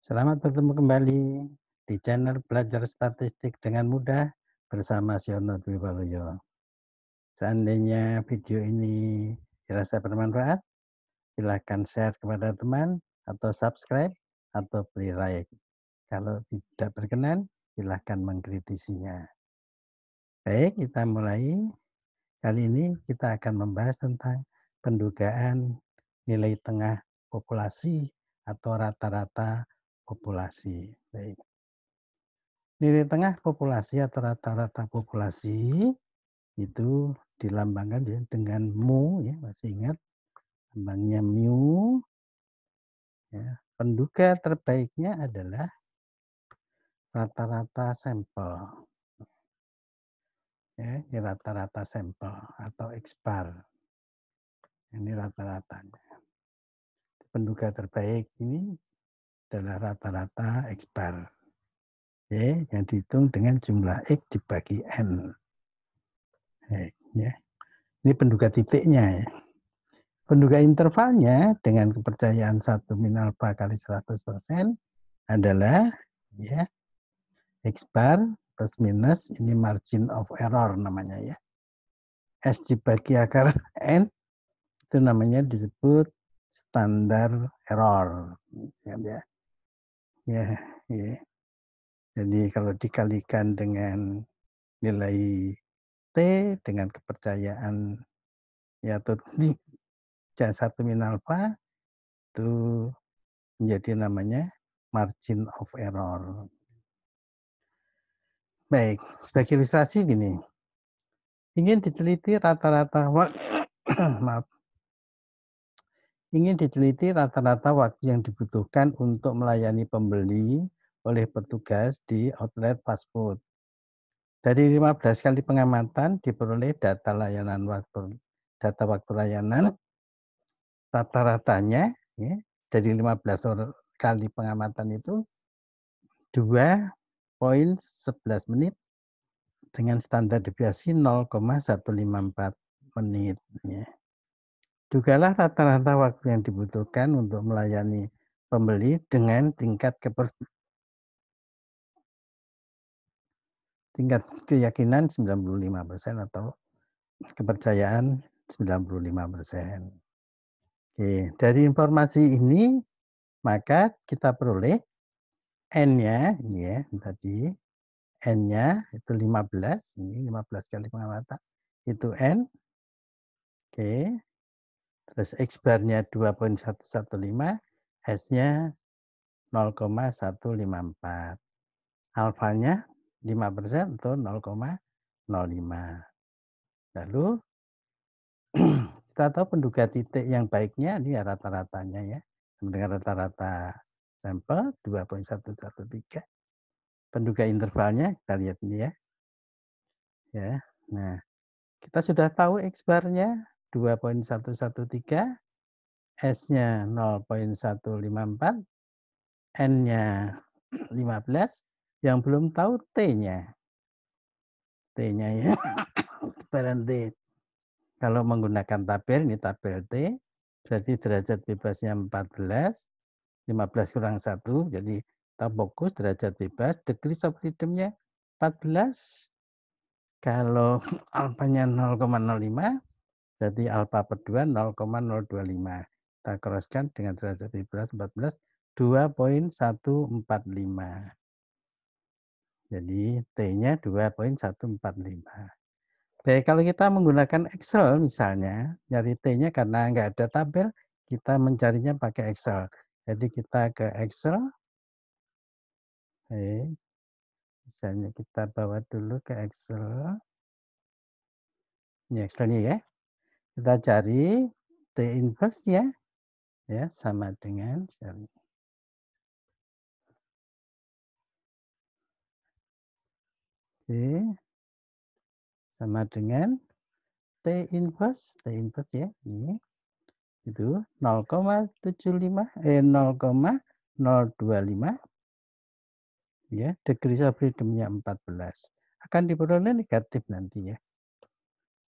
Selamat bertemu kembali di channel Belajar Statistik dengan Mudah bersama Siono Dwi Waluyo. Seandainya video ini dirasa bermanfaat, silahkan share kepada teman atau subscribe atau beri like. Kalau tidak berkenan, silahkan mengkritisinya. Baik, kita mulai. Kali ini kita akan membahas tentang pendugaan nilai tengah populasi atau rata-rata populasi. Baik. Nilai tengah populasi atau rata-rata populasi itu dilambangkan ya dengan mu, ya masih ingat lambangnya mu. Ya. Penduga terbaiknya adalah rata-rata sampel. Ya, ini rata-rata sampel atau X bar. Ini rata-ratanya. Penduga terbaik ini adalah rata-rata X bar. Ya, yang dihitung dengan jumlah X dibagi N. Ya. Ini penduga titiknya ya. Penduga intervalnya dengan kepercayaan 1 min alpha kali 100% adalah ya X bar plus minus ini margin of error namanya ya. S dibagi akar N itu namanya disebut standar error. Ya, ya, ya. Jadi kalau dikalikan dengan nilai T dengan kepercayaan ya atau 1 min alpha itu menjadi namanya margin of error. Baik, sebagai ilustrasi gini. Ingin diteliti rata-rata maaf. Ingin diteliti rata-rata waktu yang dibutuhkan untuk melayani pembeli oleh petugas di outlet fast food. Dari 15 kali pengamatan diperoleh data waktu layanan rata-ratanya ya, dari 15 kali pengamatan itu 2,11 menit dengan standar deviasi 0,154 menit. Ya. Dugalah rata-rata waktu yang dibutuhkan untuk melayani pembeli dengan tingkat keyakinan 95% atau kepercayaan 95%. Oke, dari informasi ini maka kita peroleh N-nya ini ya tadi N-nya itu 15, ini 15 kali pengamatan itu N. Oke. Terus X bar-nya 2,115, S-nya 0,154. Alfanya 5% atau 0,05. Lalu kita tahu penduga titik yang baiknya ini ya rata-ratanya ya. Dengan rata-rata sampel 2,113. Penduga intervalnya kita lihat ini ya. Ya. Nah, kita sudah tahu X bar-nya 2,113, S-nya 0,154, N-nya 15, yang belum tahu T-nya. T-nya ya. Berhenti. Kalau menggunakan tabel, ini tabel T, berarti derajat bebasnya 14, 15 kurang 1, jadi kita fokus derajat bebas, degrees of freedom-nya 14. Kalau alfanya 0,05, berarti alfa per 2 0,025. Kita crosskan dengan derajat bebas 14, 2,145. Jadi T-nya 2,145. Baik, kalau kita menggunakan Excel misalnya, nyari T-nya karena nggak ada tabel, kita mencarinya pakai Excel. Jadi kita ke Excel, misalnya kita bawa dulu ke Excel. Ini Excelnya ya. Kita cari T inverse ya sama dengan sama dengan T inverse ya ini itu 0,75 0,025 ya, degrees of freedom-nya 14. Akan diperoleh negatif nanti ya.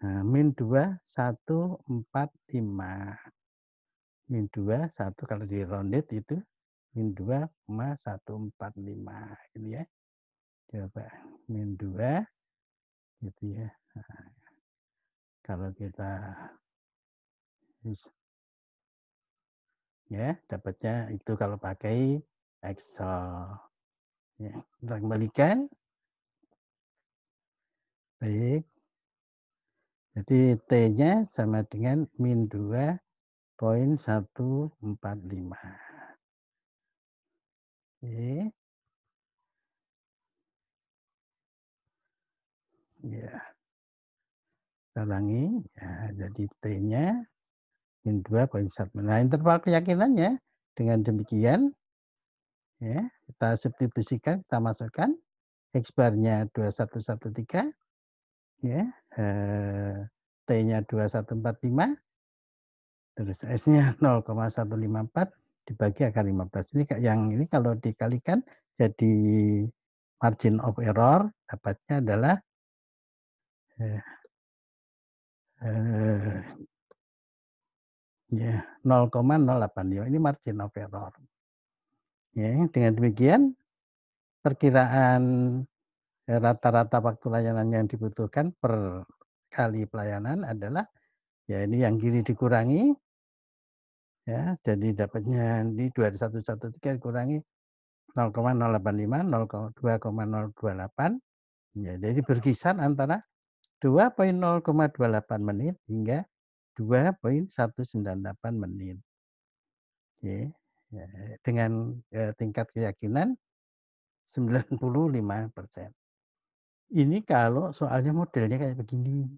Nah, min 2, 1, 4, 5. Min 2, 1 kalau di rounded itu min 2,145 gitu ya. Coba min 2 gitu ya. Nah, kalau kita ya dapatnya itu kalau pakai Excel. Ya, kita kembalikan. Baik. Jadi T-nya sama dengan min 2,145. Oke. Ya, kita ulangi. Ya, jadi T-nya min 2,1. Nah, interval keyakinannya dengan demikian ya, kita substitusikan, kita masukkan X bar-nya 2113 ya, T-nya 2145, terus S-nya 0,154 dibagi akar 15. Ini kalau dikalikan jadi margin of error dapatnya adalah ya 0,085. Ini margin of error. Ya, dengan demikian perkiraan rata-rata waktu layanan yang dibutuhkan per kali pelayanan adalah ya ini yang kiri dikurangi ya, jadi dapatnya di 2113 dikurangi 0,085, 2,028 ya, jadi berkisar antara 2,028 menit hingga 2,198 menit. Oke. Ya, dengan tingkat keyakinan 95%. Ini kalau soalnya modelnya kayak begini.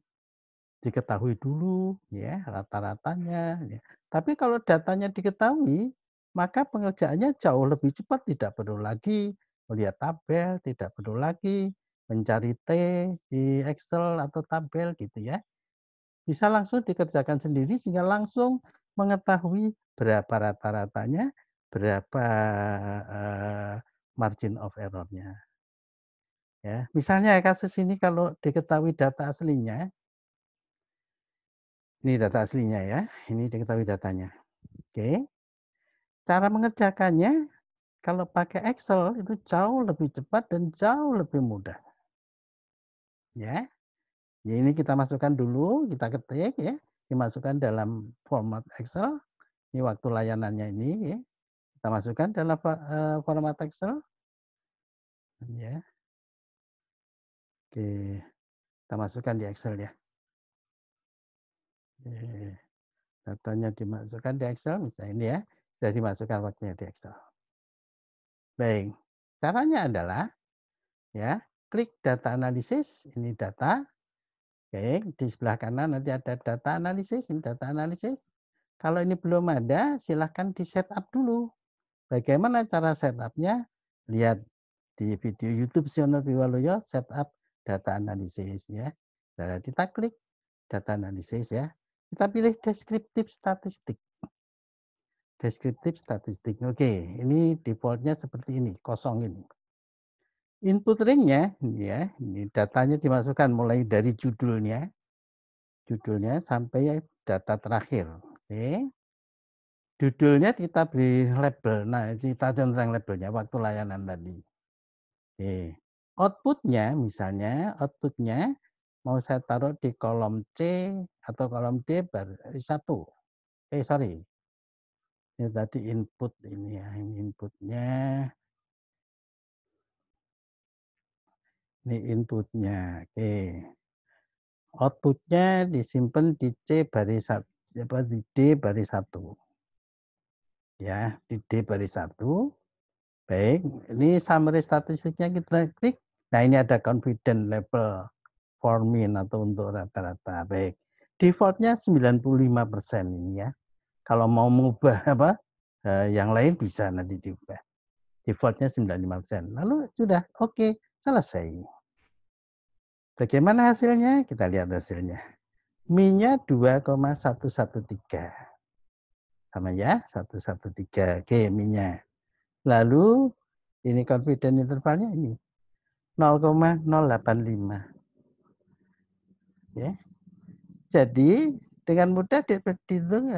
Diketahui dulu ya rata-ratanya ya. Tapi kalau datanya diketahui, maka pengerjaannya jauh lebih cepat, tidak perlu lagi melihat tabel, tidak perlu lagi mencari T di Excel atau tabel gitu ya. Bisa langsung dikerjakan sendiri sehingga langsung mengetahui berapa rata-ratanya, berapa margin of error-nya. Ya, misalnya kasus ini kalau diketahui data aslinya, ini data aslinya ya, ini diketahui datanya. Oke, cara mengerjakannya kalau pakai Excel itu jauh lebih cepat dan jauh lebih mudah. Ya, ya ini kita masukkan dulu, kita ketik ya, dimasukkan dalam format Excel. Ini waktu layanannya ini ya, kita masukkan dalam format Excel. Ya, oke, kita masukkan di Excel ya. Oke. Datanya dimasukkan di Excel, misalnya ini ya, sudah dimasukkan waktunya di Excel. Baik, caranya adalah ya, klik data analisis, ini data. Oke, di sebelah kanan nanti ada data analisis, ini data analisis. Kalau ini belum ada, silahkan di setup dulu. Bagaimana cara setupnya? Lihat di video YouTube Siono Biwaluyo setup data analisis ya. Nah, kita klik data analisis ya. Kita pilih deskriptif statistik. Deskriptif statistik. Oke, ini defaultnya seperti ini, kosong ini. Input ring-nya ya, ini datanya dimasukkan mulai dari judulnya sampai data terakhir. Oke. Judulnya kita beri label. Nah, kita centang labelnya waktu layanan tadi. Oke. Outputnya misalnya, outputnya mau saya taruh di kolom C atau kolom D baris 1. Sorry. Ini tadi input ini ya, ini inputnya. Ini inputnya. Oke. Outputnya disimpan di C baris 1, di D baris 1. Ya, di D baris 1. Baik, ini summary statistiknya kita klik. Nah, ini ada confident level for mean atau untuk rata-rata. Baik. Defaultnya 95% ini ya. Kalau mau mengubah yang lain bisa nanti diubah. Defaultnya 95%. Lalu sudah oke, selesai. Bagaimana hasilnya? Kita lihat hasilnya. Mi-nya 2,113. Sama ya, 113. Oke, Mi-nya. Lalu ini confident intervalnya ini 0,085. Ya. Jadi dengan mudah dihitung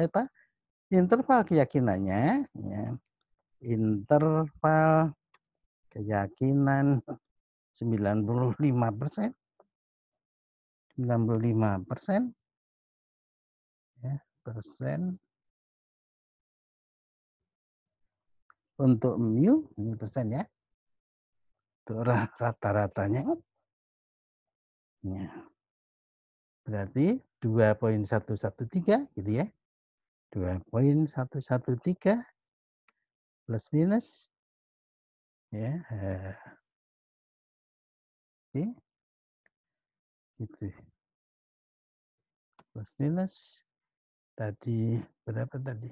interval keyakinannya ya, interval keyakinan 95%. 95% ya, persen untuk mu, ini persen ya. Untuk rata-ratanya. Ya. Berarti 2,113 gitu ya. 2,113 plus minus ya. Oke. Gitu. Plus minus tadi berapa tadi?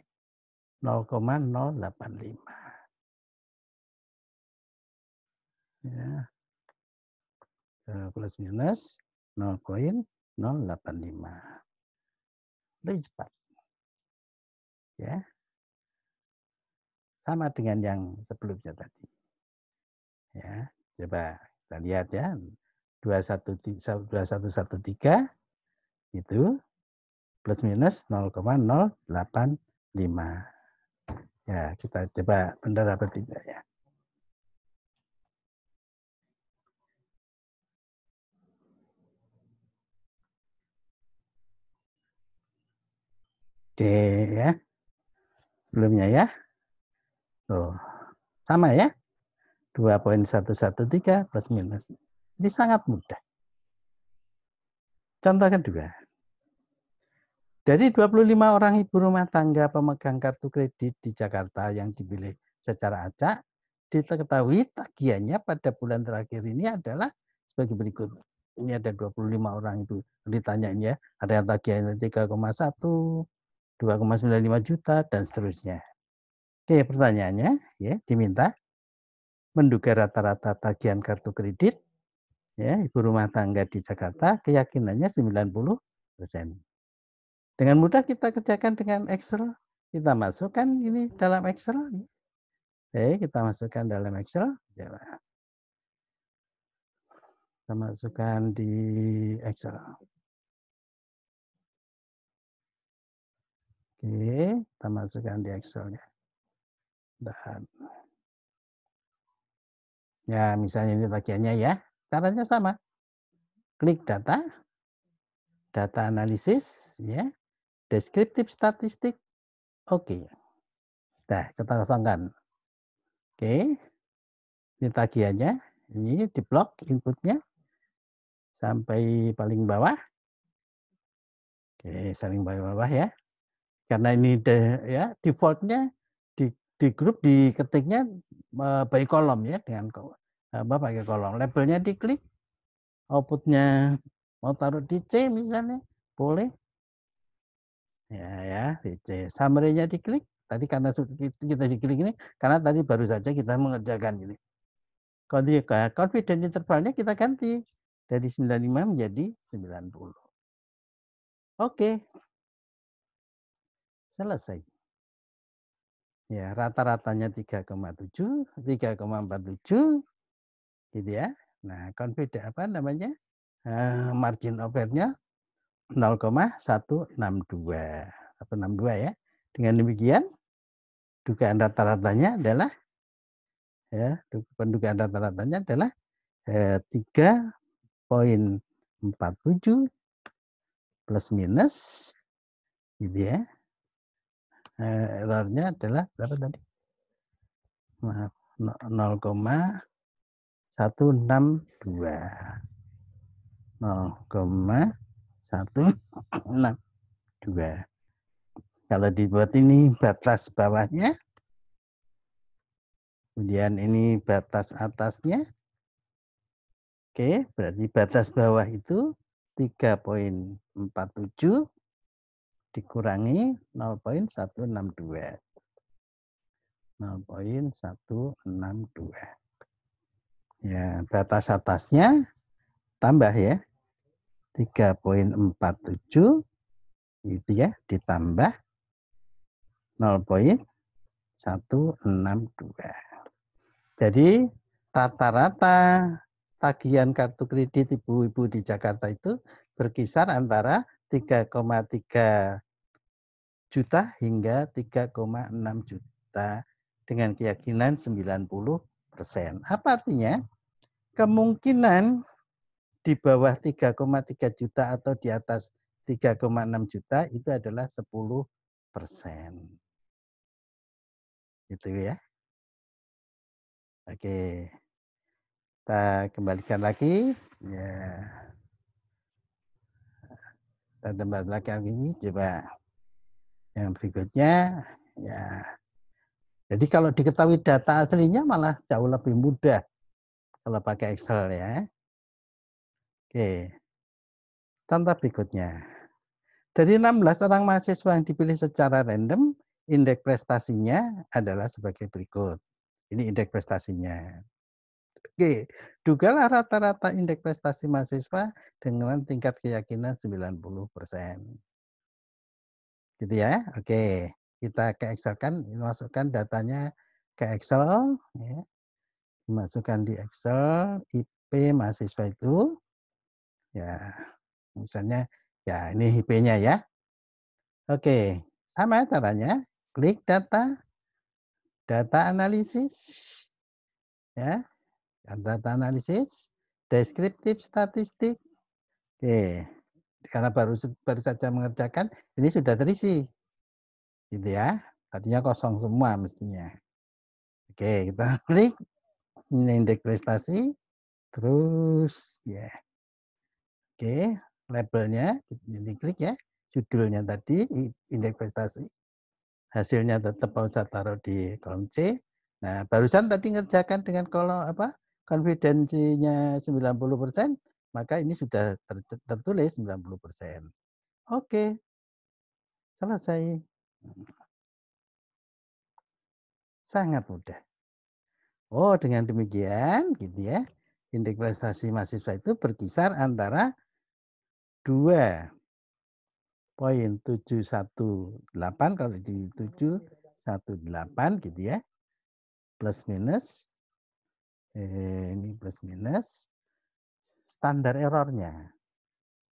0,085. Ya. Plus minus 0,085. Lebih cepat. Ya. Sama dengan yang sebelumnya tadi. Ya, coba kita lihat ya. 2113 itu plus minus 0,085. Ya, kita coba benar apa tidak ya. Oke ya. Sebelumnya ya. Tuh, sama ya. 2,113 plus minus. Ini sangat mudah. Contoh kedua. Dari 25 orang ibu rumah tangga pemegang kartu kredit di Jakarta yang dipilih secara acak, diketahui tagihannya pada bulan terakhir ini adalah sebagai berikut. Ini ada 25 orang itu ditanyain ya. Ada yang tagihannya 3,1, 2,95 juta, dan seterusnya. Oke, pertanyaannya ya diminta menduga rata-rata tagihan kartu kredit ya ibu rumah tangga di Jakarta keyakinannya 90%. Dengan mudah kita kerjakan dengan Excel. Kita masukkan ini dalam Excel. Oke, kita masukkan dalam Excel. Kita masukkan di Excel. Oke, kita masukkan di Excel ya. Dan ya, misalnya ini bagiannya ya. Caranya sama. Klik data, data analisis, ya, deskriptif statistik. Oke. Nah, kita kosongkan. Oke. Ini tagihannya. Ini di blok inputnya sampai paling bawah. Oke, saling bawah ya. Karena ini ya defaultnya di grup diketiknya by kolom ya dengan pakai kolom. Labelnya diklik, outputnya mau taruh di C misalnya, boleh. Ya di C. Summary-nya diklik. Tadi karena kita diklik ini, karena tadi baru saja kita mengerjakan ini. Confident intervalnya kita ganti dari 95 menjadi 90. Oke. Selesai. Ya, rata-ratanya 3,7, 3,47 gitu ya. Nah, confident apa namanya? Margin of error-nya 0,162. 162 ya. Dengan demikian, dugaan rata-ratanya adalah ya, pendugaan rata-ratanya adalah 3,47 plus minus gitu ya. Errornya adalah berapa tadi? Maaf, 0,162. 0,162. Kalau dibuat ini batas bawahnya, kemudian ini batas atasnya. Oke, berarti batas bawah itu 3,47 dikurangi 0,162. 0,162. Ya, batas atasnya tambah ya. 3,47 itu ya ditambah 0,162. Jadi rata-rata tagihan kartu kredit ibu-ibu di Jakarta itu berkisar antara 3,3 juta hingga 3,6 juta dengan keyakinan 90%. Apa artinya? Kemungkinan di bawah 3,3 juta atau di atas 3,6 juta itu adalah 10%. Gitu ya. Oke. Kita kembalikan lagi. Ya. Kita kembalikan lagi. Coba yang berikutnya. Ya. Jadi kalau diketahui data aslinya malah jauh lebih mudah kalau pakai Excel ya. Oke. Contoh berikutnya. Dari 16 orang mahasiswa yang dipilih secara random, indeks prestasinya adalah sebagai berikut. Ini indeks prestasinya. Oke, dugalah rata-rata indeks prestasi mahasiswa dengan tingkat keyakinan 90%. Gitu ya. Oke, kita ke Excel kan, masukkan datanya ke Excel. Ya. Masukkan di Excel, IP mahasiswa itu. Ya, misalnya, ya ini IP-nya ya. Oke, sama caranya. Klik data, data analisis, ya, data analisis, deskriptif statistik. Oke, karena baru saja mengerjakan, ini sudah terisi, gitu ya. Tadinya kosong semua mestinya. Oke, kita klik indeks prestasi, terus ya, oke, labelnya diklik ya, judulnya tadi indeks prestasi. Hasilnya tetap usah taruh di kolom C. Nah, barusan tadi ngerjakan dengan kolom apa? Konfidensinya 90%, maka ini sudah tertulis 90%. Oke, selesai. Sangat mudah. Oh, dengan demikian gitu ya. Indeks prestasi mahasiswa itu berkisar antara 2,718 kalau di 718 gitu ya. Plus minus ini plus minus standar errornya.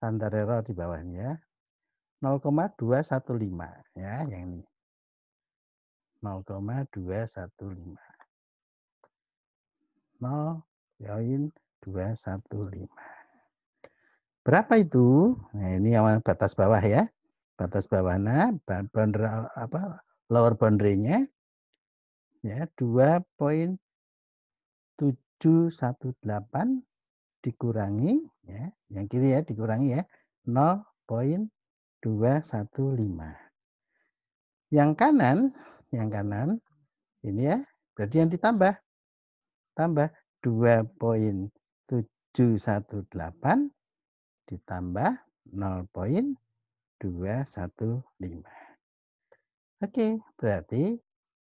Standar error di bawahnya 0,215 ya, yang ini 0,215 0,215. Berapa itu? Nah, ini yang batas bawah ya. Batas bawahnya boundary apa? Lower boundary-nya ya 2,718 dikurangi ya, yang kiri ya dikurangi ya 0,215. Yang kanan ini ya, berarti yang ditambah. Tambah 2,718 ditambah 0,215. Oke, berarti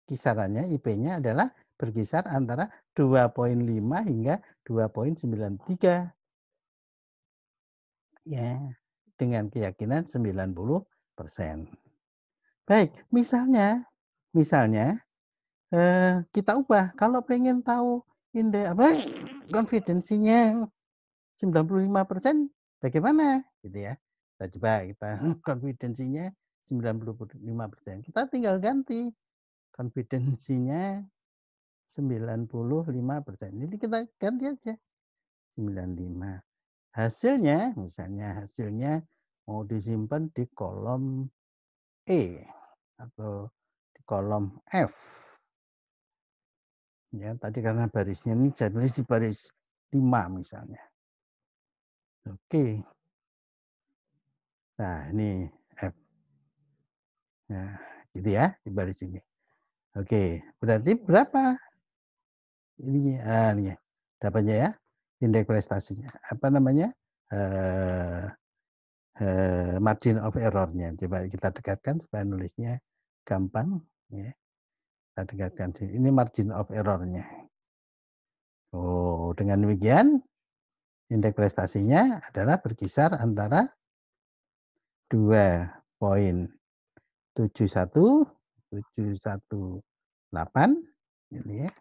kisarannya IP-nya adalah berkisar antara 2,5 hingga 2,93. Ya, dengan keyakinan 90%. Baik, misalnya kita ubah kalau pengen tahu indeks apa konfidensinya 95% bagaimana gitu ya. Kita coba kita konfidensinya 95%. Kita tinggal ganti konfidensinya 95%. Jadi kita ganti aja 95. Hasilnya mau disimpan di kolom E atau di kolom F. Ya, tadi karena barisnya ini saya tulis di baris 5 misalnya. Oke. Nah, ini F. Nah, gitu ya di baris ini. Oke, berarti berapa ini ini dapatnya ya indeks prestasinya. Apa namanya? Margin of error-nya. Coba kita dekatkan supaya nulisnya gampang ya. Kita dekatkan sini. Ini margin of error-nya. Oh, dengan demikian indeks prestasinya adalah berkisar antara 2,718 ini ya.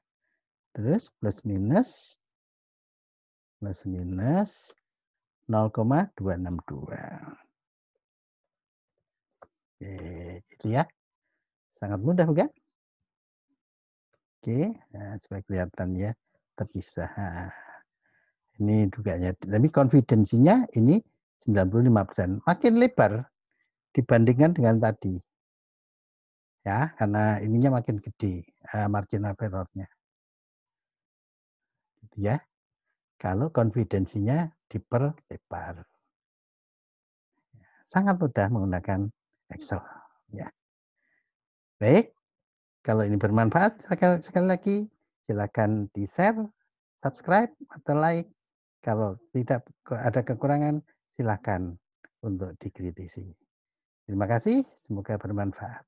Terus plus minus 0,262. Oke, gitu ya. Sangat mudah bukan? Oke, nah supaya kelihatan ya, terpisah, heeh. Ini juga ya, tapi confidence-nya ini 95%, makin lebar dibandingkan dengan tadi, ya, karena ininya makin gede, margin of error-nya, gitu ya. Kalau confidence-nya diperlebar. Sangat mudah menggunakan Excel, ya. Baik, kalau ini bermanfaat sekali sekali lagi silakan di-share, subscribe, atau like. Kalau tidak ada kekurangan, silakan untuk dikritisi. Terima kasih, semoga bermanfaat.